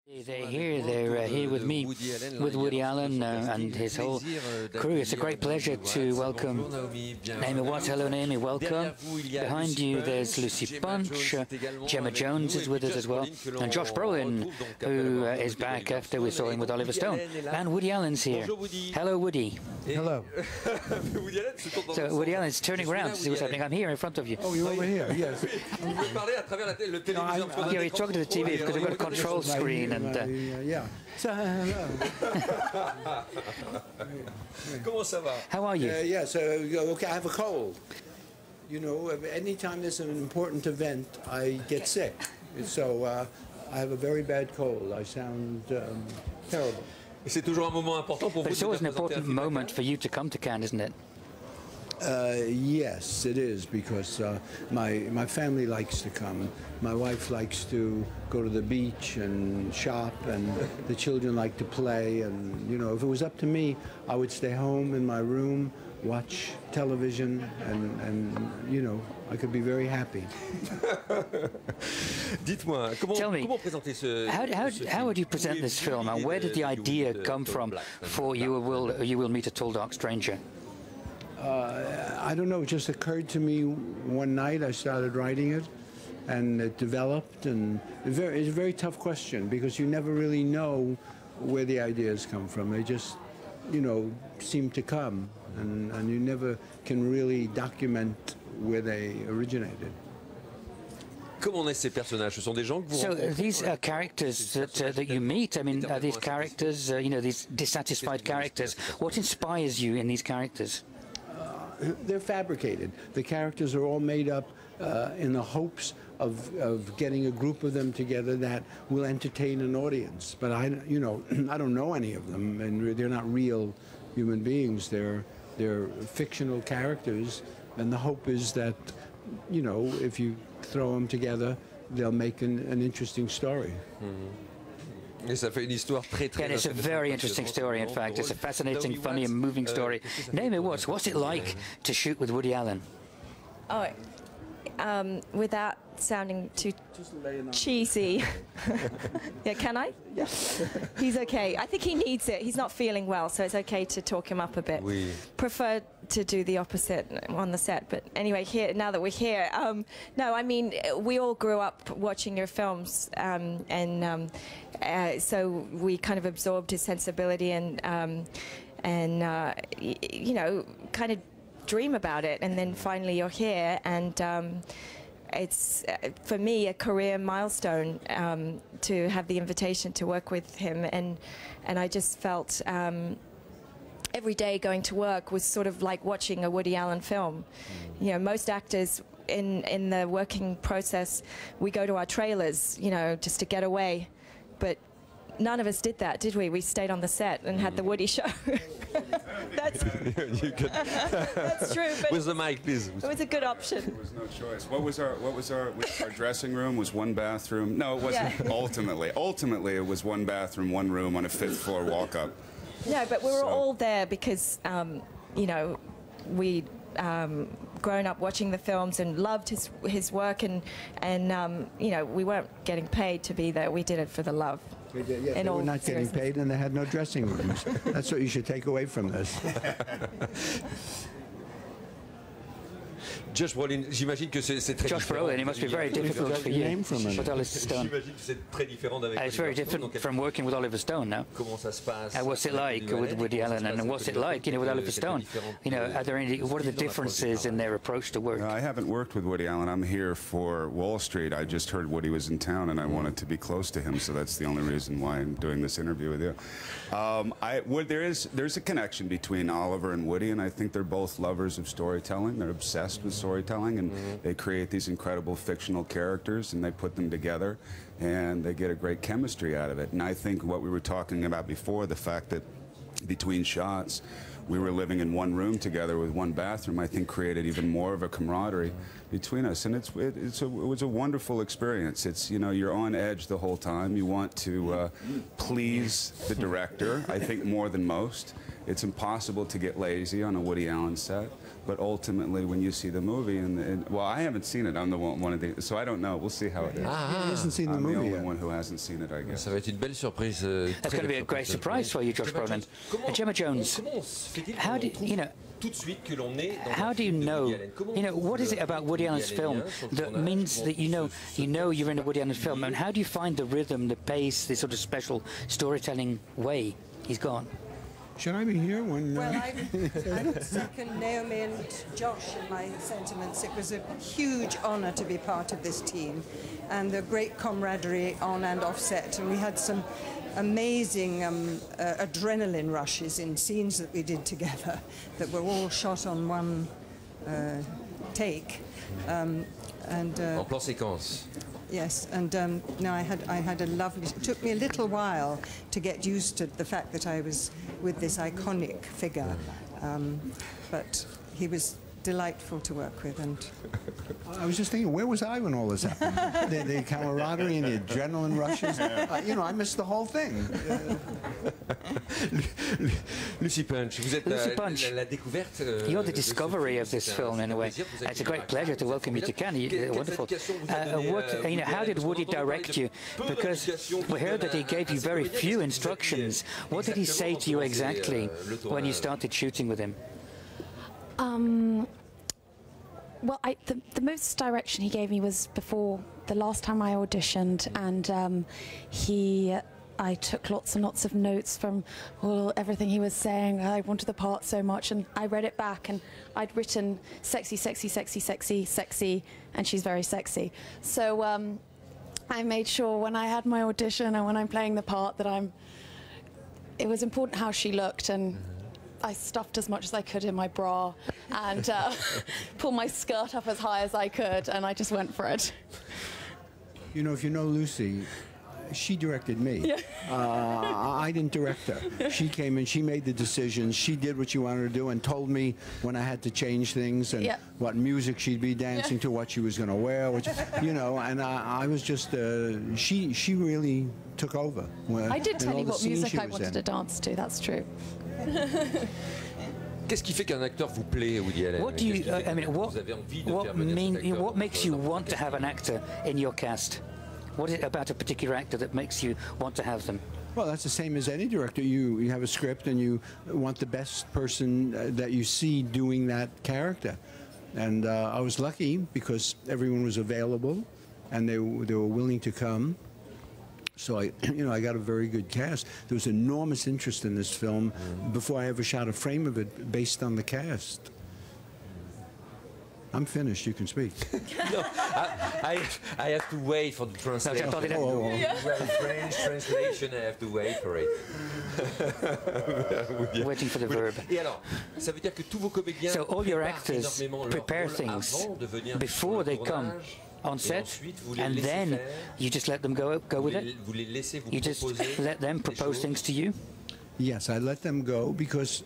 They're here with me, with Woody Allen and his whole crew. It's a great pleasure to welcome Naomi Watts. Hello, Naomi, welcome. Behind you, there's Lucy Punch. Gemma Jones is with us as well. And Josh Brolin, who is back after we saw him with Oliver Stone. And Woody Allen's here. Hello, Woody. Hello. So Woody Allen's turning around to see what's happening. I'm here in front of you. Oh, you're over here, yes. Yeah, he's talking to the TV because we've got a control screen. And, yeah. So, Comment ça va? How are you? yeah, so, okay, I have a cold. You know, anytime there's an important event, I get sick. So I have a very bad cold. I sound terrible. C'est toujours un moment important pour vous. But it's always an important moment for you to come to Cannes, isn't it? Yes, it is, because my family likes to come. My wife likes to go to the beach and shop, and the children like to play. And, you know, if it was up to me, I would stay home in my room, watch television, and you know, I could be very happy. Dites-moi, comment présenter ce... How would you present this film, and where did the idea come from for You Will Meet a Tall Dark Stranger? I don't know, it just occurred to me one night. I started writing it, and it developed, and it's a very tough question, because you never really know where the ideas come from. They just, you know, seem to come, and you never can really document where they originated. Comment naissent ces personnages? Ce sont des gens que vous So rencontrez. these characters that you meet, I mean, are these characters, you know, these dissatisfied characters, what inspires you in these characters? They're fabricated. The characters are all made up in the hopes of getting a group of them together that will entertain an audience. But I don't know any of them, and they're not real human beings. They're fictional characters, and the hope is that, you know, if you throw them together, they'll make an interesting story. Et ça fait une histoire très And it's a very interesting story, in fact. It's a fascinating, funny and moving story. Naomi Watts, what's it like to shoot with Woody Allen? Oh, without sounding too cheesy. Yeah, can I? Yeah. He's okay. I think he needs it. He's not feeling well, so it's okay to talk him up a bit. Oui. Prefer to do the opposite on the set, but anyway, here now that we're here, no, I mean, we all grew up watching your films, so we kind of absorbed his sensibility and you know, kind of dream about it, and then finally you're here, and it's for me a career milestone to have the invitation to work with him, and I just felt every day going to work was sort of like watching a Woody Allen film. You know, most actors in the working process, we go to our trailers, you know, just to get away, but none of us did that, did we? We stayed on the set and had the Woody show. That's true. But With the mic, please. it was a good option. There was no choice. What was our dressing room? Was one bathroom? No, it wasn't. Yeah. Ultimately, it was one bathroom, one room on a 5th floor walk-up. No, but we were all there because you know, we grown up watching the films and loved his work, and you know, we weren't getting paid to be there. We did it for the love. They were not getting paid, and they had no dressing rooms. That's what you should take away from this. Josh Brolin, j'imagine que c'est très Josh Brolin, it must be very difficult for you with Oliver Stone. J'imagine que c'est très différent d'avec It's very different from working with Oliver Stone now. Comment ça se passe? What's it like with Woody Allen, and what's it like, you know, with Oliver Stone? You know, are there any? What are the differences in their approach to work? I haven't worked with Woody Allen. I'm here for Wall Street. I just heard Woody was in town, and I wanted to be close to him, so that's the only reason why I'm doing this interview with you. There's a connection between Oliver and Woody, and I think they're both lovers of storytelling. They're obsessed with storytelling, and they create these incredible fictional characters, and they put them together, and they get a great chemistry out of it. And I think what we were talking about before, the fact that between shots we were living in one room together with one bathroom, I think created even more of a camaraderie between us, and it was a wonderful experience. It's, you know, you're on edge the whole time. You want to please the director, I think, more than most. it's impossible to get lazy on a Woody Allen set. But ultimately, when you see the movie, well, I haven't seen it. I'm the one of the, so I don't know. We'll see how it is. He hasn't seen the I'm movie the only yet. one who hasn't seen it, I guess. Ça va être une belle surprise. That's going to be a great surprise for you, Josh Brolin. Gemma Jones, how do you know? How do you know? You know, what is it about Woody Allen's film that means that you know you're in a Woody Allen film, and how do you find the rhythm, the pace, this sort of special storytelling way he's gone? Should I be here when... Well, I would second Naomi and Josh in my sentiments. It was a huge honour to be part of this team, and the great camaraderie on and off set. And we had some amazing adrenaline rushes in scenes that we did together that were all shot on one take. En plan séquence. Yes, and no, I had a lovely. It took me a little while to get used to the fact that I was with this iconic figure, but he was delightful to work with. And I was just thinking, where was I when all this happened? the camaraderie and the adrenaline rushes. You know, I missed the whole thing. Lucy Punch, vous êtes la découverte. You're the discovery of this film in a way. It's a great pleasure to welcome you to Cannes. Wonderful. How did Woody direct you? Because we heard that he gave you very few instructions. What did he say to you exactly when you started shooting with him? Well, the most direction he gave me was before the last time I auditioned, and I took lots and lots of notes from everything he was saying. I wanted the part so much, and I read it back, and I'd written sexy, sexy, sexy, sexy, sexy, and she's very sexy. So I made sure when I had my audition and when I'm playing the part that it was important how she looked, and I stuffed as much as I could in my bra and pulled my skirt up as high as I could, and I just went for it. You know, if you know Lucy, she directed me. Yeah. I didn't direct her. She came in, she made the decisions, she did what she wanted to do and told me when I had to change things and what music she'd be dancing to, what she was going to wear, you know, and I was just, she really took over. I did tell you what music I wanted to dance to, that's true. Qu'est-ce qui fait qu'un acteur vous plaît, Woody Allen? What do you? What makes you want to have an actor in your cast? What is it about a particular actor that makes you want to have them? Well, that's the same as any director. You have a script and you want the best person that you see doing that character. And I was lucky because everyone was available and they were willing to come. So I got a very good cast. There was enormous interest in this film before I ever shot a frame of it based on the cast. I'm finished. You can speak. No, I have to wait for the translation. French translation. I have to wait for it. Waiting for the verb. Et alors, ça veut dire que tous vos comédiens. So all your actors prepare things before they come on set, and then you just let them go with it? You just let them propose things to you? Yes, I let them go because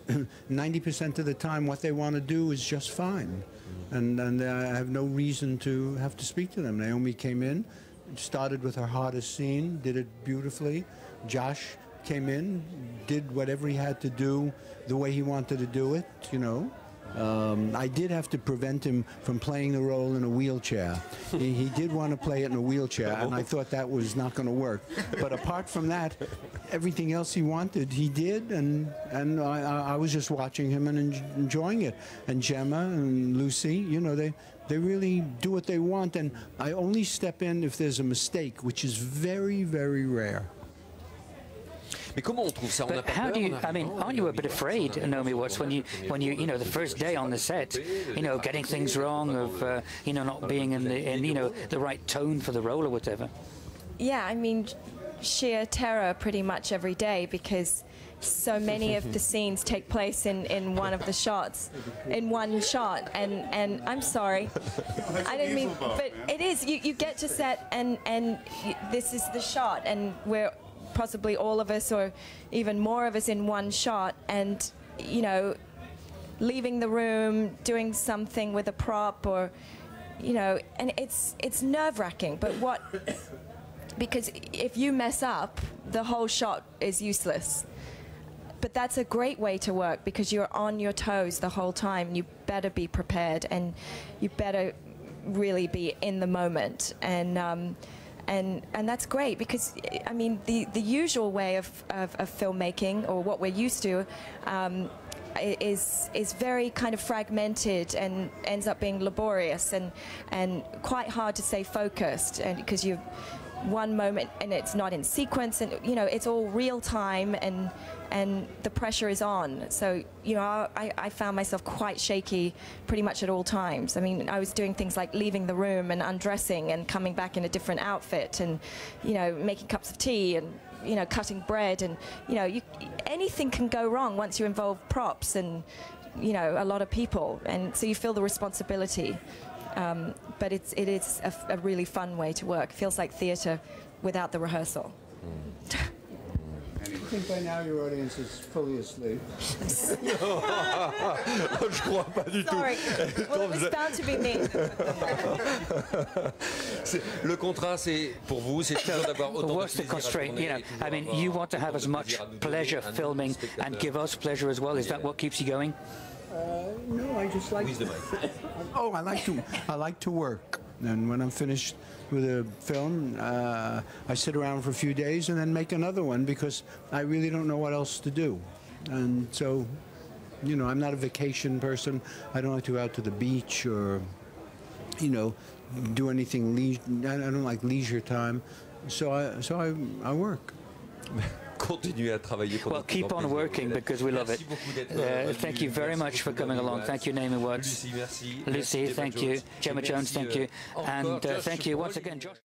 90% of the time what they want to do is just fine. And I have no reason to have to speak to them. Naomi came in, started with her hardest scene, did it beautifully. Josh came in, did whatever he had to do the way he wanted to do it, you know. I did have to prevent him from playing the role in a wheelchair. He did want to play it in a wheelchair, and I thought that was not going to work. But apart from that, everything else he wanted, he did, and I was just watching him and enjoying it. And Gemma and Lucy, you know, they really do what they want, and I only step in if there's a mistake, which is very, very rare. But how do you? I mean, aren't you a bit afraid, Naomi Watts, when you the first day on the set, getting things wrong, of not being in the right tone for the role or whatever? Yeah, I mean, sheer terror pretty much every day because so many of the scenes take place in one of the shots, in one shot, and I'm sorry, I didn't mean, but it is. You get to set and this is the shot, and we're possibly all of us or even more of us in one shot, and leaving the room, doing something with a prop, or and it's nerve-wracking, but because if you mess up, the whole shot is useless. but that's a great way to work because you're on your toes the whole time. You better be prepared and you better really be in the moment. And that's great because, I mean, the usual way of filmmaking, or what we're used to, is very kind of fragmented and ends up being laborious and quite hard to stay focused, and because you've one moment and it's not in sequence, and you know it's all real time and the pressure is on. So you know I found myself quite shaky pretty much at all times. I mean, I was doing things like leaving the room and undressing and coming back in a different outfit, and you know making cups of tea and you know cutting bread, and you know anything can go wrong once you involve props and you know a lot of people, and so you feel the responsibility. But it is a really fun way to work. It feels like theatre without the rehearsal. I think by now your audience is fully asleep. Je crois pas du Sorry. Well, it was bound to be me. Le contrat, c'est pour vous, c'est toujours d'avoir autant de What's the plaisir à constraint? tourner You know, et I mean, toujours you avoir want to have autant as de much plaisir à nous donner, pleasure à nous, filming spectateurs. and give us pleasure as well. Is that what keeps you going? No, I just like. Oh, I like to work, and when I'm finished with a film, I sit around for a few days and then make another one because I really don't know what else to do, and so, you know, I'm not a vacation person. I don't like to go out to the beach or, you know, do anything. I don't like leisure time, so I work. Continuez à travailler. Well, keep on working because we love it. Thank you very much for coming along. Thank you, Naomi Watts. Lucy, merci. Lucy, thank you. Gemma Jones, thank you. And thank you once again, Josh.